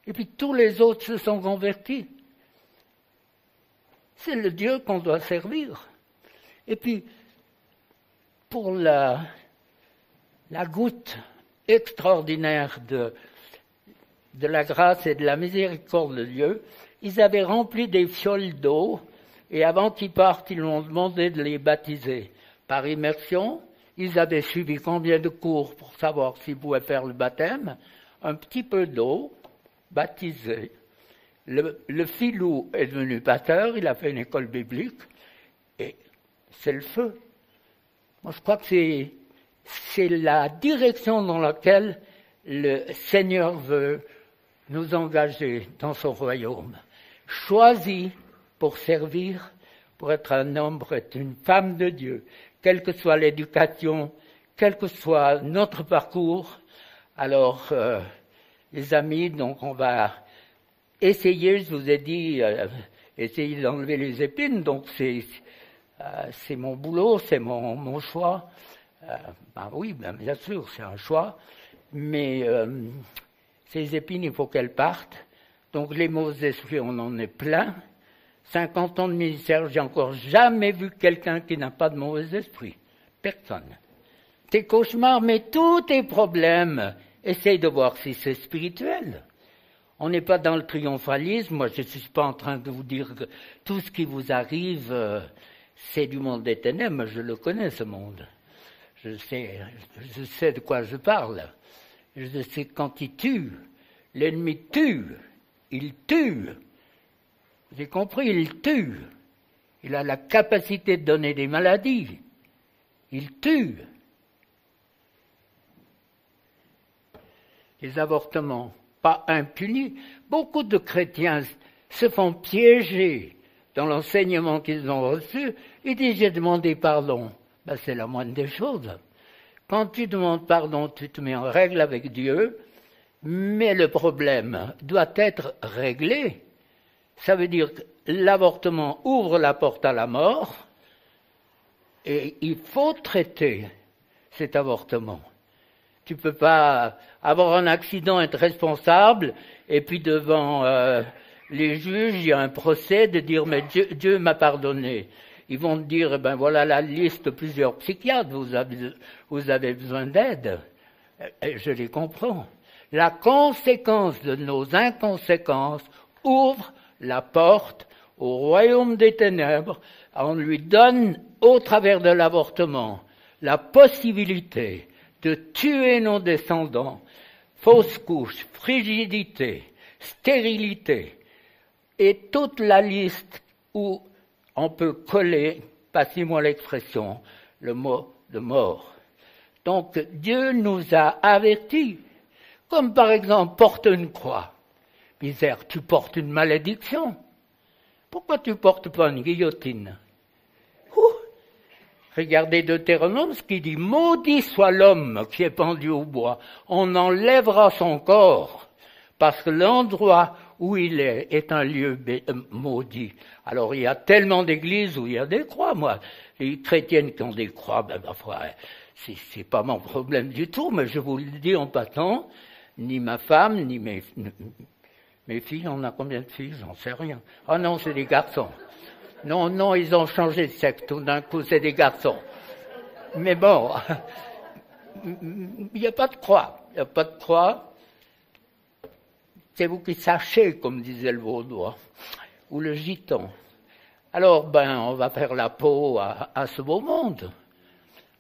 Et puis tous les autres se sont convertis. C'est le Dieu qu'on doit servir. Et puis, pour la goutte extraordinaire de la grâce et de la miséricorde de Dieu, ils avaient rempli des fioles d'eau, et avant qu'ils partent, ils lui ont demandé de les baptiser. Par immersion, ils avaient suivi combien de cours pour savoir s'ils pouvaient faire le baptême? Un petit peu d'eau, baptisé. Le filou est devenu pasteur, il a fait une école biblique, et c'est le feu. Moi, je crois que c'est la direction dans laquelle le Seigneur veut nous engager dans son royaume. Choisi pour servir, pour être un homme, pour être une femme de Dieu, quelle que soit l'éducation, quel que soit notre parcours. Alors, les amis, donc on va essayer, je vous ai dit, essayer d'enlever les épines, donc c'est mon boulot, c'est mon choix. Ben oui, ben bien sûr, c'est un choix, mais ces épines, il faut qu'elles partent. Donc les mauvais esprits, on en est plein. 50 ans de ministère, j'ai encore jamais vu quelqu'un qui n'a pas de mauvais esprit. Personne. Tes cauchemars, mais tous tes problèmes, essaye de voir si c'est spirituel. On n'est pas dans le triomphalisme. Moi, je ne suis pas en train de vous dire que tout ce qui vous arrive, c'est du monde des ténèbres. Je le connais, ce monde. Je sais de quoi je parle. Je sais quand il tue. L'ennemi tue. Il tue. Vous avez compris, il tue. Il a la capacité de donner des maladies. Il tue. Les avortements, pas impunis. Beaucoup de chrétiens se font piéger dans l'enseignement qu'ils ont reçu. Ils disent, j'ai demandé pardon. Ben, c'est la moindre des choses. Quand tu demandes pardon, tu te mets en règle avec Dieu, mais le problème doit être réglé. Ça veut dire que l'avortement ouvre la porte à la mort, et il faut traiter cet avortement. Tu ne peux pas avoir un accident, être responsable, et puis devant les juges, il y a un procès de dire « mais Dieu m'a pardonné ». Ils vont te dire eh « ben voilà la liste de plusieurs psychiatres, vous avez besoin d'aide ». Je les comprends. La conséquence de nos inconséquences ouvre la porte au royaume des ténèbres. On lui donne, au travers de l'avortement, la possibilité de tuer nos descendants, fausse couche, frigidité, stérilité, et toute la liste où on peut coller, passez-moi l'expression, le mot de mort. Donc Dieu nous a avertis, comme par exemple porte une croix. Misère, tu portes une malédiction. Pourquoi tu portes pas une guillotine? Regardez Deutéronome, ce qui dit, maudit soit l'homme qui est pendu au bois. On enlèvera son corps, parce que l'endroit où il est un lieu maudit. Alors il y a tellement d'églises où il y a des croix, moi. Les chrétiennes qui ont des croix, ben parfois, c'est pas mon problème du tout, mais je vous le dis en passant, ni ma femme, ni mes filles, on a combien de filles? J'en sais rien. Ah non, c'est des garçons. Non, ils ont changé de sexe, tout d'un coup, c'est des garçons. Mais bon, il n'y a pas de croix. Il n'y a pas de croix. C'est vous qui sachez, comme disait le Vaudois, ou le Giton. Alors, ben, on va faire la peau à ce beau monde.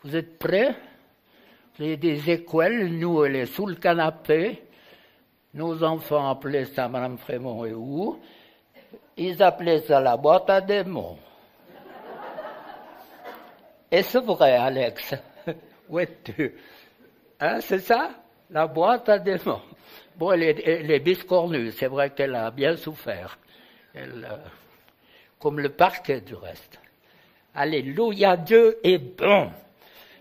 Vous êtes prêts? Vous avez des écoles, nous, elle est sous le canapé. Nos enfants appelaient ça Mme Frémont et où? Ils appelaient ça la boîte à démons. Est-ce vrai, Alex? Où es-tu? Hein, c'est ça? La boîte à démons. Bon, elle est biscornue, c'est vrai qu'elle a bien souffert. Comme le parquet du reste. Alléluia, Dieu est bon.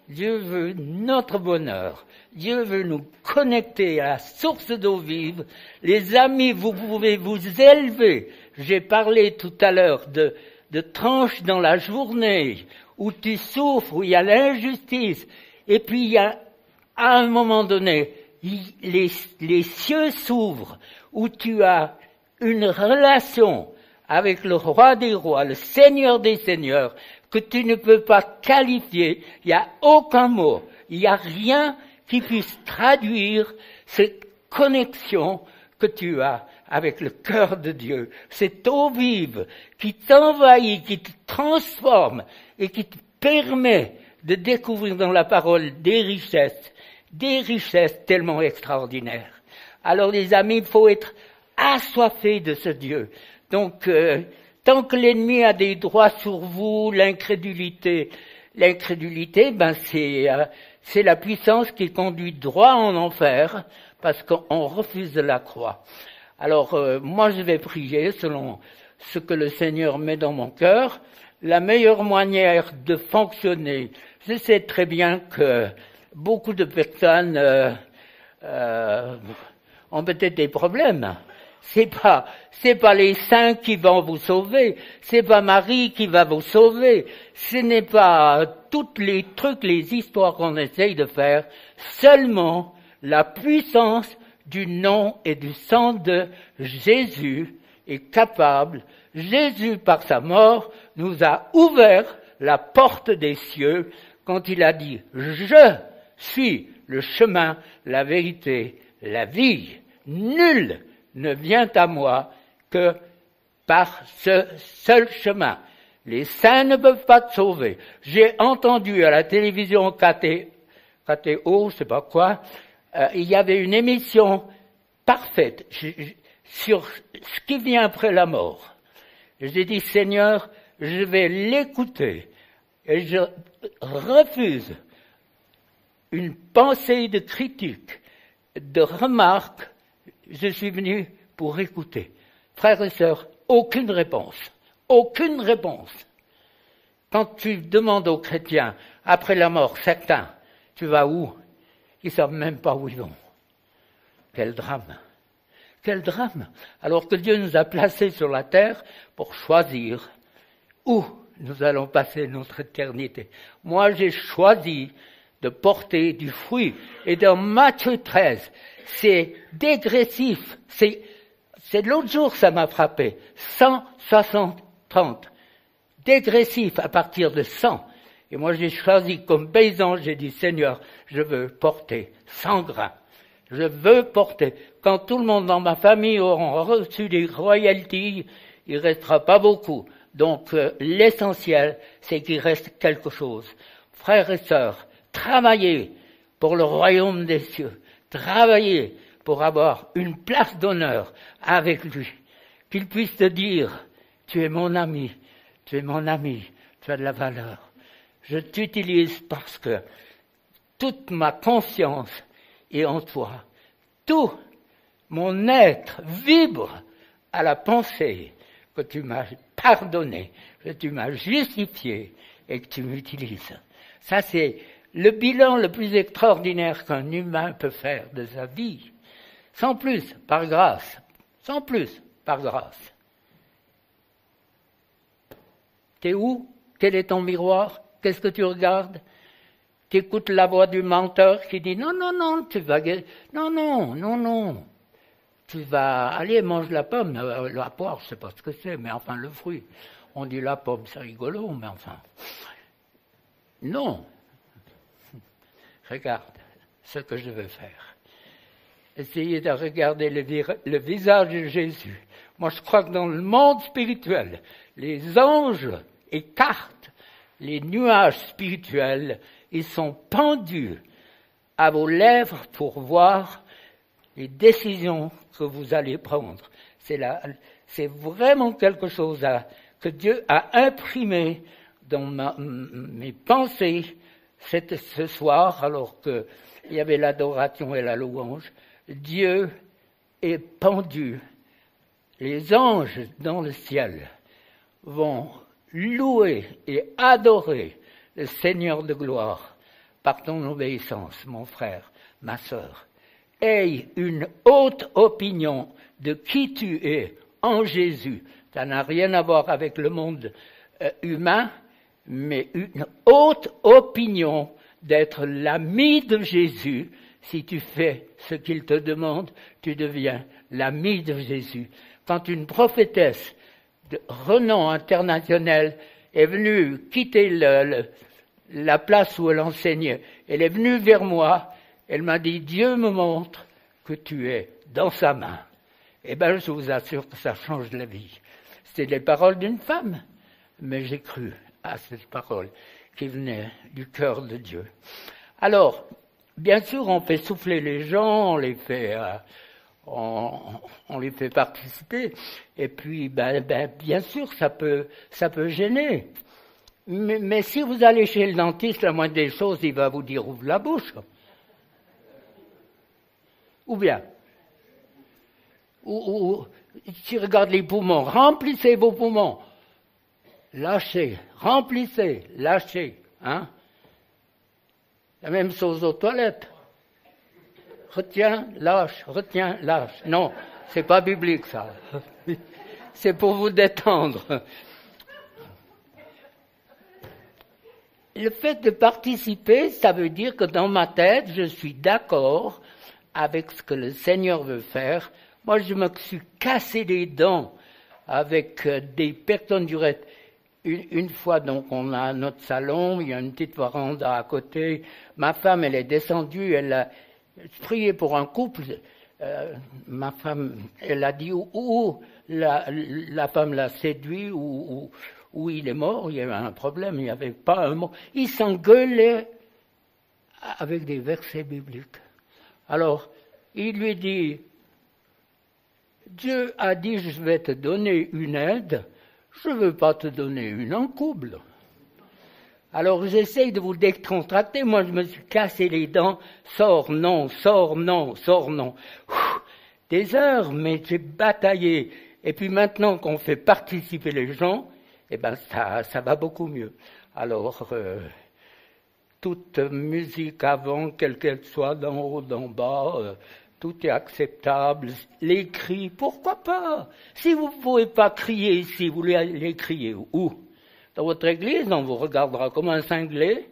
Dieu veut notre bonheur. Dieu veut nous connecter à la source d'eau vive. Les amis, vous pouvez vous élever. J'ai parlé tout à l'heure de tranches dans la journée où tu souffres, où il y a l'injustice. Et puis il y a, à un moment donné, les cieux s'ouvrent, où tu as une relation avec le roi des rois, le seigneur des seigneurs, que tu ne peux pas qualifier. Il n'y a aucun mot, il n'y a rien qui puisse traduire cette connexion que tu as avec le cœur de Dieu. Cette eau vive qui t'envahit, qui te transforme et qui te permet de découvrir dans la parole des richesses tellement extraordinaires. Alors les amis, il faut être assoiffé de ce Dieu. Donc, tant que l'ennemi a des droits sur vous, l'incrédulité, ben c'est la puissance qui conduit droit en enfer, parce qu'on refuse de la croix. Alors, moi je vais prier selon ce que le Seigneur met dans mon cœur. La meilleure manière de fonctionner, je sais très bien que beaucoup de personnes ont peut-être des problèmes. C'est pas les saints qui vont vous sauver, c'est pas Marie qui va vous sauver, ce n'est pas toutes les trucs, les histoires qu'on essaye de faire, seulement la puissance du nom et du sang de Jésus est capable. Jésus, par sa mort, nous a ouvert la porte des cieux quand il a dit « Je suis le chemin, la vérité, la vie. Nul ne vient à moi que par ce seul chemin. Les saints ne peuvent pas te sauver. » J'ai entendu à la télévision KTO, je sais pas quoi, il y avait une émission parfaite sur ce qui vient après la mort. J'ai dit, Seigneur, je vais l'écouter et je refuse une pensée de critique, de remarque. Je suis venu pour écouter. Frères et sœurs, aucune réponse. Aucune réponse. Quand tu demandes aux chrétiens, après la mort, certains, tu vas où? Ils ne savent même pas où ils vont. Quel drame. Quel drame. Alors que Dieu nous a placés sur la terre pour choisir où nous allons passer notre éternité. Moi, j'ai choisi de porter du fruit. Et dans Matthieu 13, c'est dégressif. C'est l'autre jour, ça m'a frappé. 160-30. Dégressif à partir de 100. Et moi, j'ai choisi comme paysan, j'ai dit, Seigneur, je veux porter 100 grains. Je veux porter. Quand tout le monde dans ma famille aura reçu des royalties, il restera pas beaucoup. Donc, l'essentiel, c'est qu'il reste quelque chose. Frères et sœurs, travaillez pour le royaume des cieux. Travaillez pour avoir une place d'honneur avec lui. Qu'il puisse te dire, tu es mon ami, tu es mon ami, tu as de la valeur. Je t'utilise parce que toute ma confiance est en toi. Tout mon être vibre à la pensée que tu m'as pardonné, que tu m'as justifié et que tu m'utilises. Ça, c'est le bilan le plus extraordinaire qu'un humain peut faire de sa vie. Sans plus, par grâce. Sans plus, par grâce. T'es où? Quel est ton miroir? Qu'est-ce que tu regardes? Tu écoutes la voix du menteur qui dit non, non, non, tu vas... Non, non, non, non. Tu vas aller manger la pomme, la poire, je sais pas ce que c'est, mais enfin le fruit. On dit la pomme, c'est rigolo, mais enfin... Non. Regarde ce que je veux faire. Essayez de regarder le visage de Jésus. Moi, je crois que dans le monde spirituel, les anges écartent les nuages spirituels. Ils sont pendus à vos lèvres pour voir les décisions que vous allez prendre. C'est vraiment quelque chose que Dieu a imprimé dans mes pensées ce soir, alors qu'il y avait l'adoration et la louange, Dieu est pendu. Les anges dans le ciel vont louer et adorer le Seigneur de gloire par ton obéissance, mon frère, ma sœur. Aie une haute opinion de qui tu es en Jésus. Ça n'a rien à voir avec le monde humain, mais une haute opinion d'être l'ami de Jésus. Si tu fais ce qu'il te demande, tu deviens l'ami de Jésus. Quand une prophétesse de renom international est venue quitter la place où elle enseignait, elle est venue vers moi, elle m'a dit, Dieu me montre que tu es dans sa main. Eh bien, je vous assure que ça change la vie. C'est les paroles d'une femme, mais j'ai cru à cette parole qui venait du cœur de Dieu. Alors, bien sûr, on fait souffler les gens, on les fait participer, et puis, bien sûr, ça peut gêner. Mais si vous allez chez le dentiste, la moindre des choses, il va vous dire ouvre la bouche. Ou bien, ou si regarde les poumons, remplissez vos poumons. Lâchez, remplissez, lâchez. Hein? La même chose aux toilettes. Retiens, lâche. Non, c'est pas biblique ça. C'est pour vous détendre. Le fait de participer, ça veut dire que dans ma tête, je suis d'accord avec ce que le Seigneur veut faire. Moi, je me suis cassé les dents avec des personnes du reste. Une fois, donc, on a notre salon, il y a une petite véranda à côté. Ma femme, elle est descendue, elle a prié pour un couple. Ma femme, elle a dit où la femme l'a séduit, où il est mort, il y avait un problème, il n'y avait pas un mot. Il s'engueulait avec des versets bibliques. Alors, il lui dit, Dieu a dit, je vais te donner une aide, je ne veux pas te donner une encouble. Alors, j'essaye de vous décontracter, moi je me suis cassé les dents, sors non. Des heures, mais j'ai bataillé. Et puis maintenant qu'on fait participer les gens, eh ben ça va beaucoup mieux. Alors, toute musique avant, quelle qu'elle soit, d'en haut, d'en bas, tout est acceptable. Les cris, pourquoi pas? Si vous ne pouvez pas crier ici, vous voulez aller crier où? Dans votre église, on vous regardera comme un cinglé.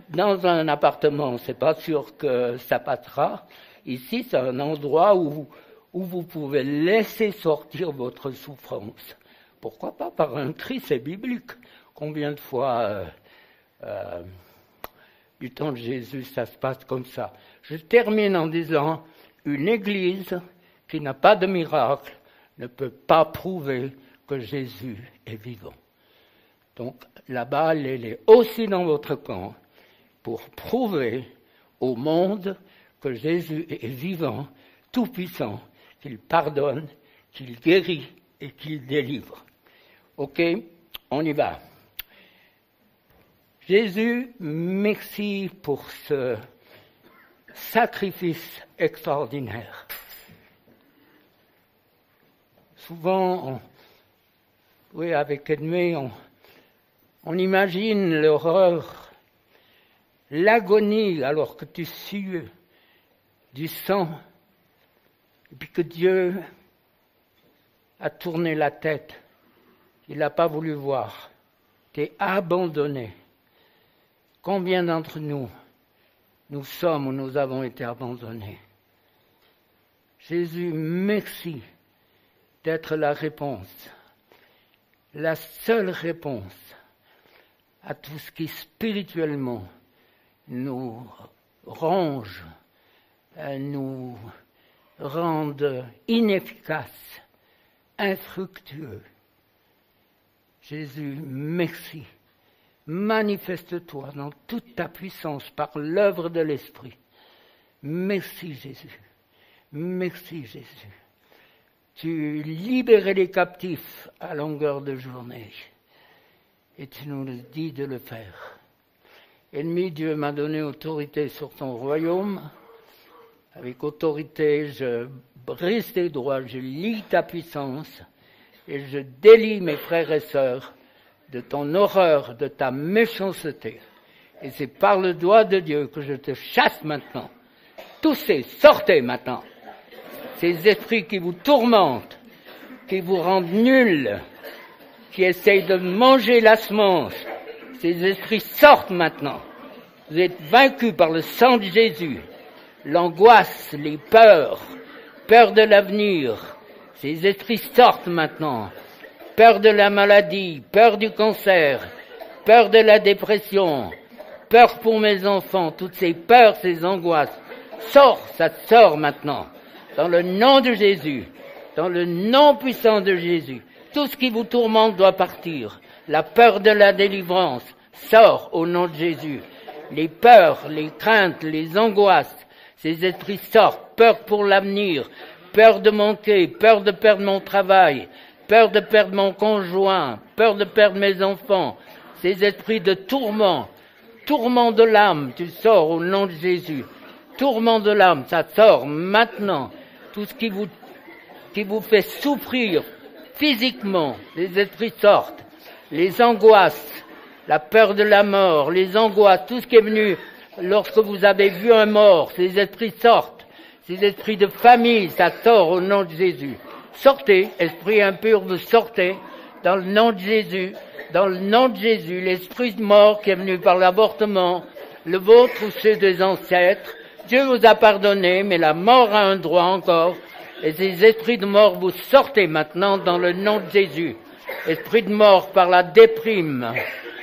Dans un appartement, c'est pas sûr que ça passera. Ici, c'est un endroit où vous pouvez laisser sortir votre souffrance. Pourquoi pas par un cri, c'est biblique. Combien de fois, du temps de Jésus, ça se passe comme ça. Je termine en disant, une église qui n'a pas de miracle ne peut pas prouver que Jésus est vivant. Donc, la balle, elle est aussi dans votre camp pour prouver au monde que Jésus est vivant, tout-puissant, qu'il pardonne, qu'il guérit et qu'il délivre. Ok, on y va. Jésus, merci pour ce sacrifice extraordinaire. Souvent, avec Edmé, on imagine l'horreur, l'agonie alors que tu sues du sang, et puis que Dieu a tourné la tête, il n'a pas voulu voir, t'es abandonné. Combien d'entre nous sommes ou nous avons été abandonnés? Jésus, merci d'être la réponse, la seule réponse à tout ce qui spirituellement nous ronge, nous rende inefficaces, infructueux. Jésus, merci. Manifeste-toi dans toute ta puissance par l'œuvre de l'Esprit. Merci Jésus. Merci Jésus. Tu libérais les captifs à longueur de journée. Et tu nous dis de le faire. Ennemi, Dieu m'a donné autorité sur ton royaume. Avec autorité, je brise tes droits, je lie ta puissance et je délie mes frères et sœurs de ton horreur, de ta méchanceté. Et c'est par le doigt de Dieu que je te chasse maintenant. Toussez, sortez maintenant. Ces esprits qui vous tourmentent, qui vous rendent nuls, qui essayent de manger la semence, ces esprits sortent maintenant. Vous êtes vaincus par le sang de Jésus. L'angoisse, les peurs, peur de l'avenir, ces esprits sortent maintenant. Peur de la maladie, peur du cancer, peur de la dépression, peur pour mes enfants, toutes ces peurs, ces angoisses. Sors, ça sort maintenant. Dans le nom de Jésus, dans le nom puissant de Jésus, tout ce qui vous tourmente doit partir. La peur de la délivrance sort au nom de Jésus. Les peurs, les craintes, les angoisses, ces esprits sortent. Peur pour l'avenir, peur de manquer, peur de perdre mon travail, peur de perdre mon conjoint, peur de perdre mes enfants. Ces esprits de tourment, tourment de l'âme, tu sors au nom de Jésus. Tourment de l'âme, ça sort maintenant. Tout ce qui vous fait souffrir physiquement, les esprits sortent. Les angoisses, la peur de la mort, les angoisses, tout ce qui est venu lorsque vous avez vu un mort, ces esprits sortent. Ces esprits de famille, ça sort au nom de Jésus. Sortez, esprit impur, vous sortez dans le nom de Jésus. Dans le nom de Jésus, l'esprit de mort qui est venu par l'avortement, le vôtre ou ceux des ancêtres, Dieu vous a pardonné, mais la mort a un droit encore. Et ces esprits de mort, vous sortez maintenant dans le nom de Jésus. Esprit de mort par la déprime,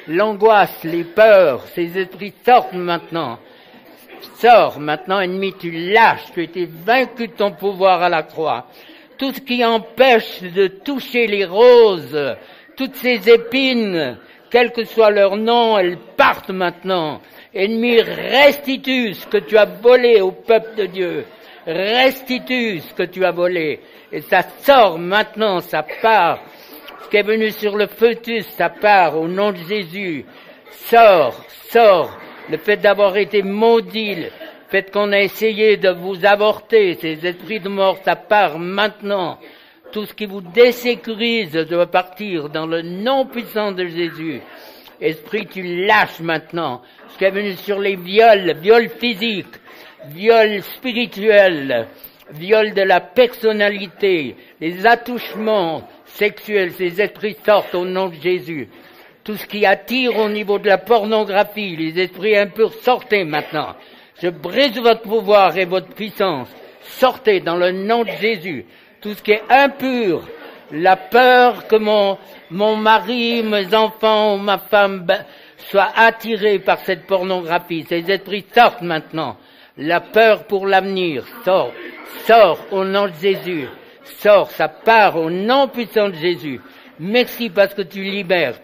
l'angoisse, les peurs, ces esprits sortent maintenant. Sors maintenant, ennemi, tu lâches, tu étais vaincu de ton pouvoir à la croix. Tout ce qui empêche de toucher les roses, toutes ces épines, quel que soit leur nom, elles partent maintenant. Ennemi, restitue ce que tu as volé au peuple de Dieu. Restitue ce que tu as volé. Et ça sort maintenant, ça part. Ce qui est venu sur le fœtus, ça part au nom de Jésus. Sors, sors. Le fait d'avoir été maudit, le fait qu'on a essayé de vous avorter, ces esprits de mort, ça part maintenant. Tout ce qui vous désécurise doit partir dans le nom puissant de Jésus. Esprit, tu lâches maintenant. Ce qui est venu sur les viols, viols physiques, viols spirituels, viols de la personnalité, les attouchements sexuels, ces esprits sortent au nom de Jésus. Tout ce qui attire au niveau de la pornographie, les esprits impurs, sortez maintenant. Je brise votre pouvoir et votre puissance. Sortez dans le nom de Jésus. Tout ce qui est impur, la peur que mon mari, mes enfants ou ma femme soient attirés par cette pornographie. Ces esprits sortent maintenant. La peur pour l'avenir, sort. Sort au nom de Jésus. Sort, ça part au nom puissant de Jésus. Merci parce que tu libères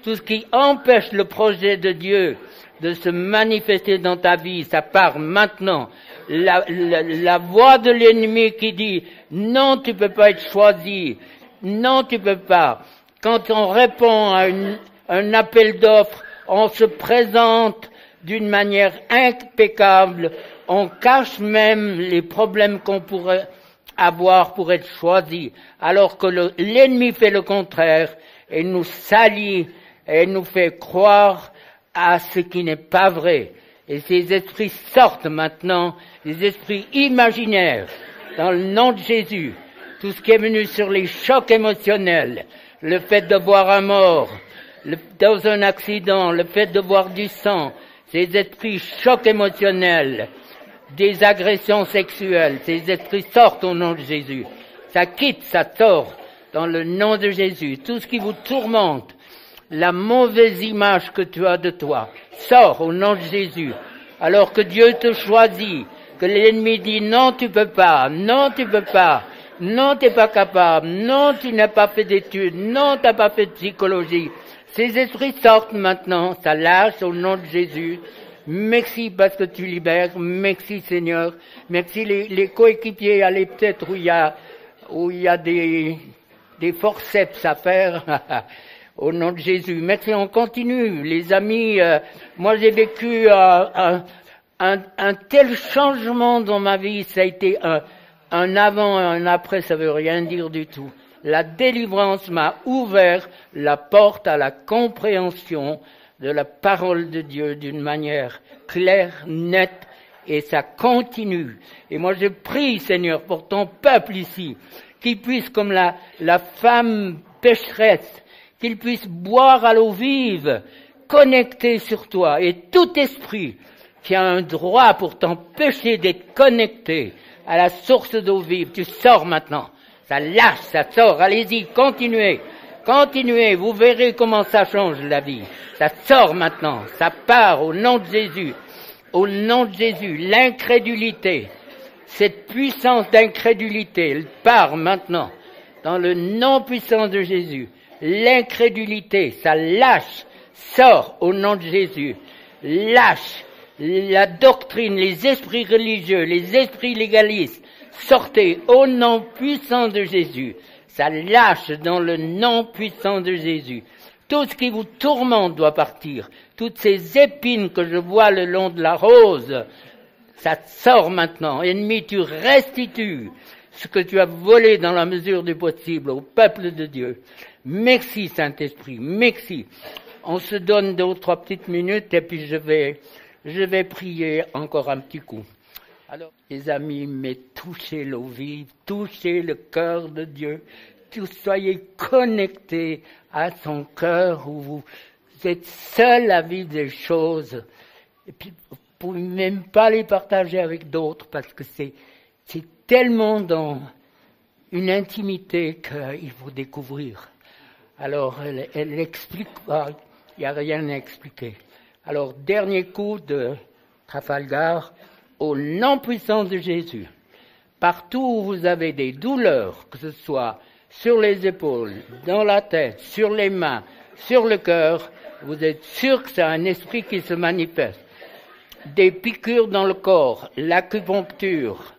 tout ce qui empêche le projet de Dieu de se manifester dans ta vie, ça part maintenant. La voix de l'ennemi qui dit non, tu peux pas être choisi, non, tu peux pas. Quand on répond à un appel d'offres, on se présente d'une manière impeccable, on cache même les problèmes qu'on pourrait avoir pour être choisi, alors que l'ennemi fait le contraire et nous salit et nous fait croire à ce qui n'est pas vrai. Et ces esprits sortent maintenant, les esprits imaginaires, dans le nom de Jésus. Tout ce qui est venu sur les chocs émotionnels, le fait de voir un mort, dans un accident, le fait de voir du sang, ces esprits chocs émotionnels, des agressions sexuelles, ces esprits sortent au nom de Jésus. Ça quitte, ça sort dans le nom de Jésus. Tout ce qui vous tourmente, la mauvaise image que tu as de toi, sort au nom de Jésus. Alors que Dieu te choisit, que l'ennemi dit non, tu peux pas, non, tu peux pas, non, t'es pas capable, non, tu n'as pas fait d'études, non, t'as pas fait de psychologie. Ces esprits sortent maintenant, ça lâche au nom de Jésus. Merci parce que tu libères. Merci Seigneur. Merci les coéquipiers. Allez peut-être où il y a des forceps à faire. Au nom de Jésus. Merci, on continue. Les amis, moi j'ai vécu un tel changement dans ma vie. Ça a été un avant et un après, ça veut rien dire du tout. La délivrance m'a ouvert la porte à la compréhension de la parole de Dieu d'une manière claire, nette, et ça continue. Et moi je prie, Seigneur, pour ton peuple ici, qu'il puisse, comme la femme pécheresse, qu'il puisse boire à l'eau vive, connecté sur toi, et tout esprit qui a un droit pour t'empêcher d'être connecté à la source d'eau vive, tu sors maintenant. Ça lâche, ça sort, allez-y, continuez, vous verrez comment ça change la vie. Ça sort maintenant, ça part au nom de Jésus. Au nom de Jésus, l'incrédulité, cette puissance d'incrédulité, elle part maintenant dans le nom puissant de Jésus. L'incrédulité, ça lâche, sort au nom de Jésus. Lâche la doctrine, les esprits religieux, les esprits légalistes, sortez au nom puissant de Jésus. Ça lâche dans le nom puissant de Jésus. Tout ce qui vous tourmente doit partir. Toutes ces épines que je vois le long de la rose, ça sort maintenant. Ennemi, tu restitues ce que tu as volé dans la mesure du possible au peuple de Dieu. Merci Saint-Esprit, merci. On se donne 2 ou 3 petites minutes et puis je vais prier encore un petit coup. Alors, les amis, mais touchez l'eau vive, touchez le cœur de Dieu. Soyez connectés à son cœur où vous êtes seul à vivre des choses. Et puis, vous ne pouvez même pas les partager avec d'autres parce que c'est tellement dans une intimité qu'il faut découvrir. Alors, elle explique pas, il n'y a rien à expliquer. Alors, dernier coup de Trafalgar, au nom puissant de Jésus. Partout où vous avez des douleurs, que ce soit sur les épaules, dans la tête, sur les mains, sur le cœur, vous êtes sûr que c'est un esprit qui se manifeste. Des piqûres dans le corps, l'acupuncture,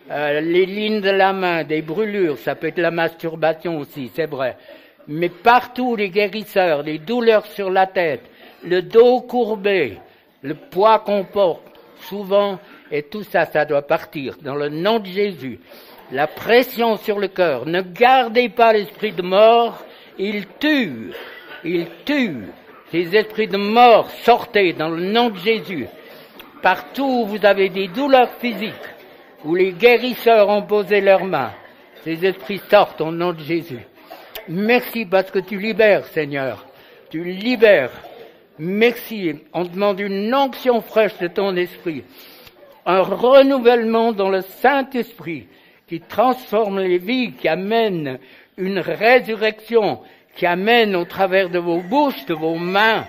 les lignes de la main, des brûlures, ça peut être la masturbation aussi, c'est vrai. Mais partout, les guérisseurs, les douleurs sur la tête, le dos courbé, le poids qu'on porte, souvent, et tout ça, ça doit partir dans le nom de Jésus. La pression sur le cœur, ne gardez pas l'esprit de mort, il tue. Ces esprits de mort, sortez dans le nom de Jésus. Partout où vous avez des douleurs physiques, où les guérisseurs ont posé leurs mains, ces esprits sortent au nom de Jésus. Merci parce que tu libères, Seigneur. Tu libères. Merci. On demande une onction fraîche de ton esprit. Un renouvellement dans le Saint-Esprit qui transforme les vies, qui amène une résurrection, qui amène au travers de vos bouches, de vos mains,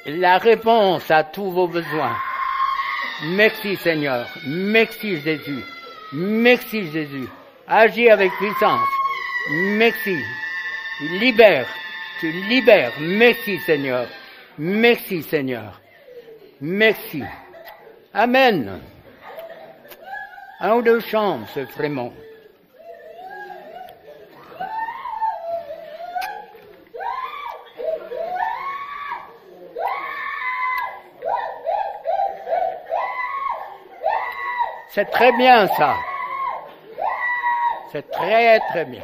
la réponse à tous vos besoins. Merci Seigneur. Merci Jésus. Merci Jésus. Agis avec puissance. Merci. Tu libères. Merci Seigneur. Merci Seigneur. Merci. Amen. 1 ou 2 chants, c'est vraiment. C'est très bien ça. C'est très très bien.